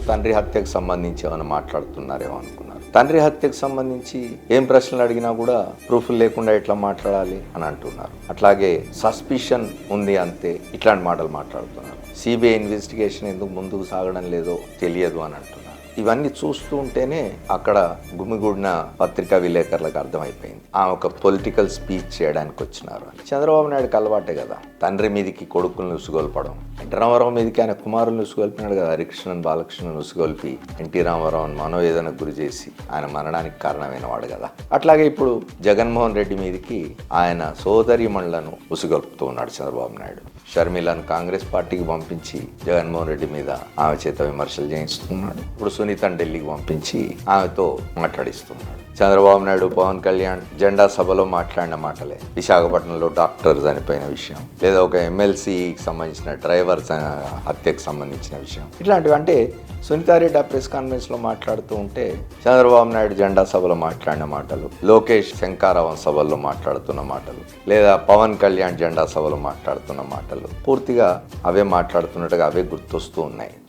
తండ్రి హత్యకు సంబంధించి ఏమైనా మాట్లాడుతున్నారేమో అనుకున్నారు. తండ్రి హత్యకు సంబంధించి ఏం ప్రశ్నలు అడిగినా కూడా ప్రూఫ్లు లేకుండా ఎట్లా మాట్లాడాలి అని అంటున్నారు. అట్లాగే సస్పిషన్ ఉంది అంతే, ఇట్లాంటి మాటలు మాట్లాడుతున్నారు. సిబిఐ ఇన్వెస్టిగేషన్ ఎందుకు ముందుకు సాగడం లేదో తెలియదు అని అంటున్నారు. ఇవన్నీ చూస్తూ ఉంటేనే అక్కడ గుమిగూడిన పత్రికా విలేకరులకు అర్థమైపోయింది ఆమె ఒక పొలిటికల్ స్పీచ్ చేయడానికి వచ్చినారు అని. చంద్రబాబు నాయుడుకి అలవాటే కదా తండ్రి మీదికి కొడుకులను ఉసుగొల్పడం. ఎన్టీ రామారావు మీదకి ఆయన కుమారులను ఉసుగొల్పినాడు కదా, హరికృష్ణన్ బాలకృష్ణన్ ఉసుగొల్పి ఎన్టీ రామారావుని మనోవేదనకు గురి చేసి ఆయన మరణానికి కారణమైన వాడు కదా. అట్లాగే ఇప్పుడు జగన్మోహన్ రెడ్డి మీదకి ఆయన సోదరిమణులను ఉసుగొల్పుతూ ఉన్నాడు చంద్రబాబు నాయుడు. షర్మిలను కాంగ్రెస్ పార్టీకి పంపించి జగన్మోహన్ రెడ్డి మీద ఆమె చేత విమర్శలు చేయిస్తున్నాడు. ఇప్పుడు సునీతను ఢిల్లీకి పంపించి ఆమెతో మాట్లాడిస్తున్నాడు. చంద్రబాబు నాయుడు పవన్ కళ్యాణ్ జెండా సభలో మాట్లాడిన మాటలే, విశాఖపట్నంలో డాక్టర్ చనిపోయిన విషయం, లేదా ఒక ఎమ్మెల్సీకి సంబంధించిన డ్రైవర్ హత్యకు సంబంధించిన విషయం, ఇట్లాంటివి. అంటే సునీతారెడ్డి ఆ ప్రెస్ కాన్ఫరెన్స్లో మాట్లాడుతూ ఉంటే చంద్రబాబు నాయుడు జెండా సభలో మాట్లాడిన మాటలు, లోకేష్ శంకారావం సభల్లో మాట్లాడుతున్న మాటలు, లేదా పవన్ కళ్యాణ్ జెండా సభలో మాట్లాడుతున్న మాటలు పూర్తిగా అవే మాట్లాడుతున్నట్టుగా అవే గుర్తొస్తూ ఉన్నాయి.